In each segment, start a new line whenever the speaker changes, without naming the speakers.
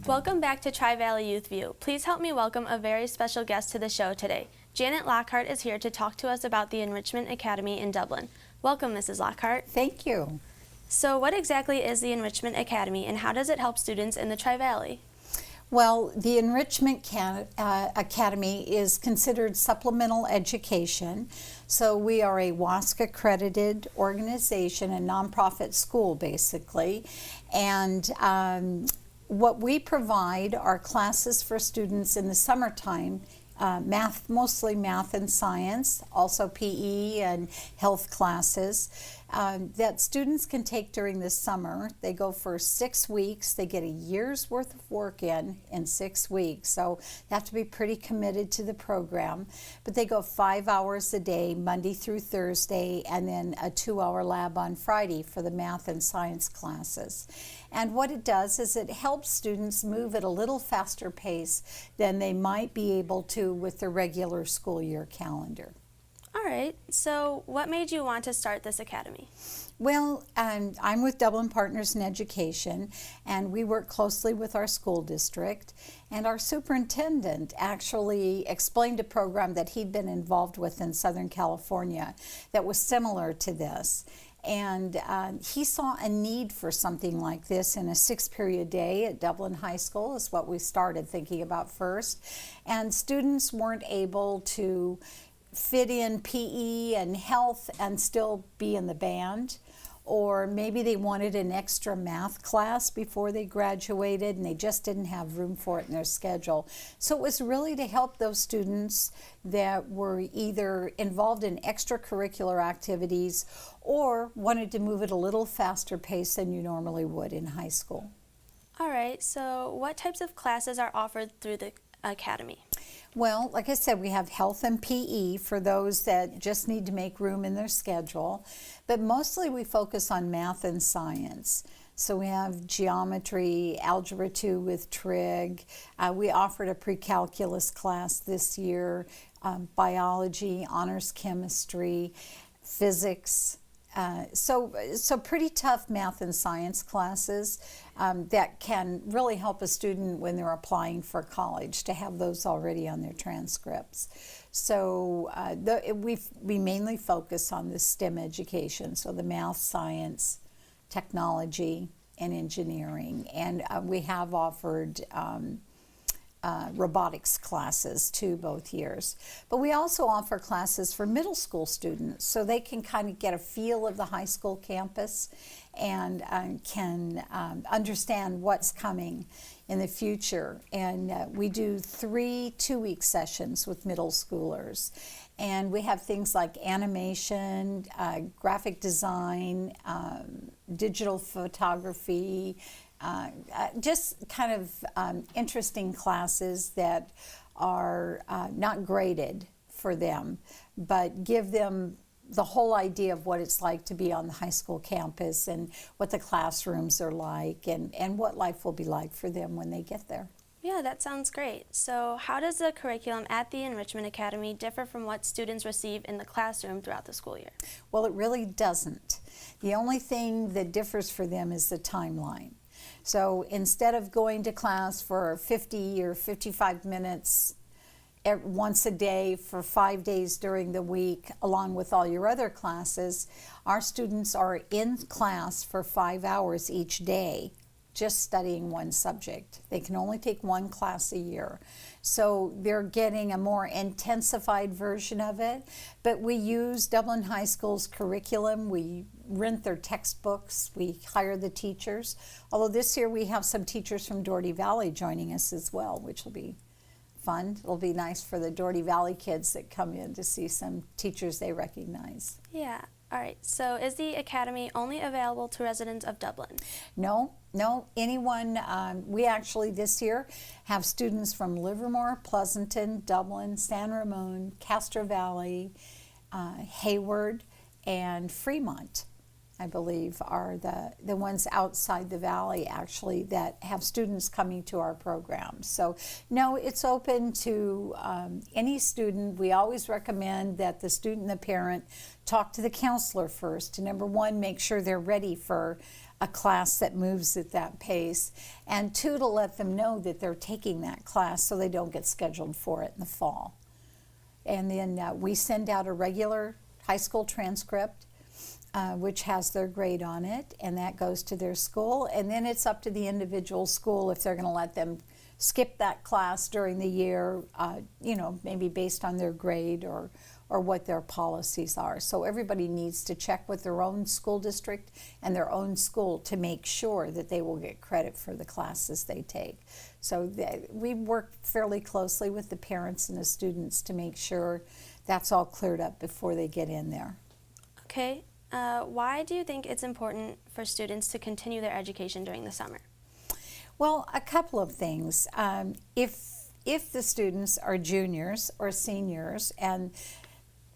Welcome back to Tri-Valley Youth View. Please help me welcome a very special guest to the show today. Janet Lockhart is here to talk to us about the Enrichment Academy in Dublin. Welcome, Mrs. Lockhart.
Thank you.
So what exactly is the Enrichment Academy and how does it help students in the Tri-Valley?
Well, the Enrichment Academy is considered supplemental education. So we are a WASC accredited organization, a nonprofit school basically. And what we provide are classes for students in the summertime, mostly math and science, also PE and health classes that students can take during the summer. They go for 6 weeks. They get a year's worth of work in 6 weeks. So they have to be pretty committed to the program. But they go 5 hours a day, Monday through Thursday, and then a 2-hour lab on Friday for the math and science classes. And what it does is it helps students move at a little faster pace than they might be able to with the regular school year calendar.
All right, so what made you want to start this academy?
Well, I'm with Dublin Partners in Education, and we work closely with our school district. And our superintendent actually explained a program that he'd been involved with in Southern California that was similar to this. And he saw a need for something like this in a 6-period day at Dublin High School is what we started thinking about first. And students weren't able to fit in PE and health and still be in the band, or maybe they wanted an extra math class before they graduated and they just didn't have room for it in their schedule. So it was really to help those students that were either involved in extracurricular activities or wanted to move at a little faster pace than you normally would in high school.
All right, so what types of classes are offered through the academy?
Well, like I said, we have health and PE for those that just need to make room in their schedule, but mostly we focus on math and science. So we have geometry, algebra 2 with trig. We offered a pre-calculus class this year, biology, honors chemistry, physics. So pretty tough math and science classes that can really help a student when they're applying for college to have those already on their transcripts. So we mainly focus on the STEM education, so the math, science, technology, and engineering. And we have offered robotics classes too, both years. But we also offer classes for middle school students so they can kind of get a feel of the high school campus and can understand what's coming in the future. And we do 3 2-week sessions with middle schoolers. And we have things like animation, graphic design, digital photography, just kind of interesting classes that are not graded for them, but give them the whole idea of what it's like to be on the high school campus and what the classrooms are like and what life will be like for them when they get there.
Yeah, that sounds great. So how does the curriculum at the Enrichment Academy differ from what students receive in the classroom throughout the school year?
Well, it really doesn't. The only thing that differs for them is the timeline. So instead of going to class for 50 or 55 minutes once a day for 5 days during the week, along with all your other classes, our students are in class for 5 hours each day, just studying one subject. They can only take one class a year. So they're getting a more intensified version of it, but we use Dublin High School's curriculum. We rent their textbooks. We hire the teachers. Although this year we have some teachers from Doherty Valley joining us as well, which will be fun. It'll be nice for the Doherty Valley kids that come in to see some teachers they recognize.
Yeah. All right. So is the academy only available to residents of Dublin?
No, anyone. We actually this year have students from Livermore, Pleasanton, Dublin, San Ramon, Castro Valley, Hayward, and Fremont, I believe, are the ones outside the valley actually that have students coming to our program. So no, it's open to any student. We always recommend that the student and the parent talk to the counselor first to, number one, make sure they're ready for a class that moves at that pace, and two, to let them know that they're taking that class so they don't get scheduled for it in the fall. And then we send out a regular high school transcript, which has their grade on it, and that goes to their school. And then it's up to the individual school if they're going to let them skip that class during the year, maybe based on their grade or what their policies are. So everybody needs to check with their own school district and their own school to make sure that they will get credit for the classes they take. So we work fairly closely with the parents and the students to make sure that's all cleared up before they get in there.
Okay, why do you think it's important for students to continue their education during the summer?
Well, a couple of things. If the students are juniors or seniors and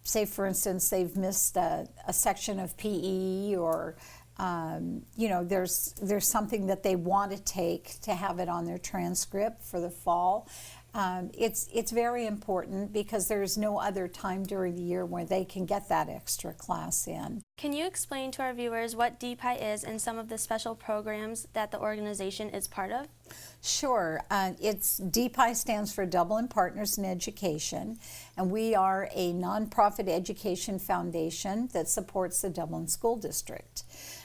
say, for instance, they've missed a section of PE or there's something that they want to take to have it on their transcript for the fall. It's very important because there's no other time during the year where they can get that extra class in.
Can you explain to our viewers what DPI is and some of the special programs that the organization is part of?
Sure. DPI stands for Dublin Partners in Education, and we are a nonprofit education foundation that supports the Dublin School District.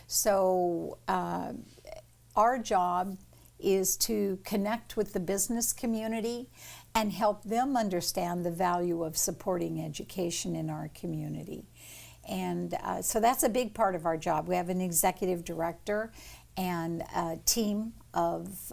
So our job is to connect with the business community and help them understand the value of supporting education in our community. And so that's a big part of our job. We have an executive director and a team of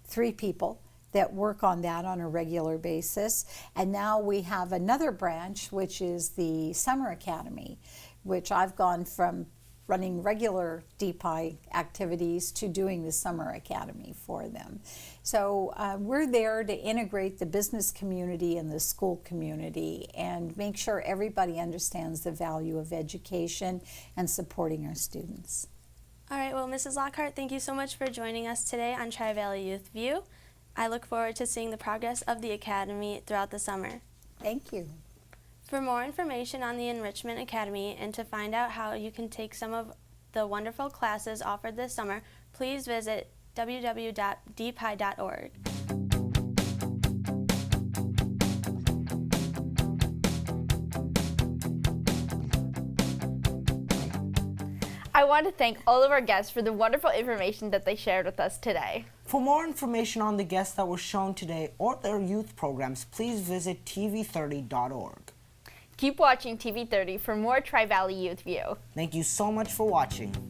3 people that work on that on a regular basis. And now we have another branch, which is the Summer Academy, which I've gone from running regular DPI activities to doing the Summer Academy for them. So we're there to integrate the business community and the school community and make sure everybody understands the value of education and supporting our students.
All right, well, Mrs. Lockhart, thank you so much for joining us today on Tri-Valley Youth View. I look forward to seeing the progress of the Academy throughout the summer.
Thank you.
For more information on the Enrichment Academy and to find out how you can take some of the wonderful classes offered this summer, please visit www.dpi.org.
I want to thank all of our guests for the wonderful information that they shared with us today.
For more information on the guests that were shown today or their youth programs, please visit tv30.org.
Keep watching TV30 for more Tri-Valley Youth View.
Thank you so much for watching.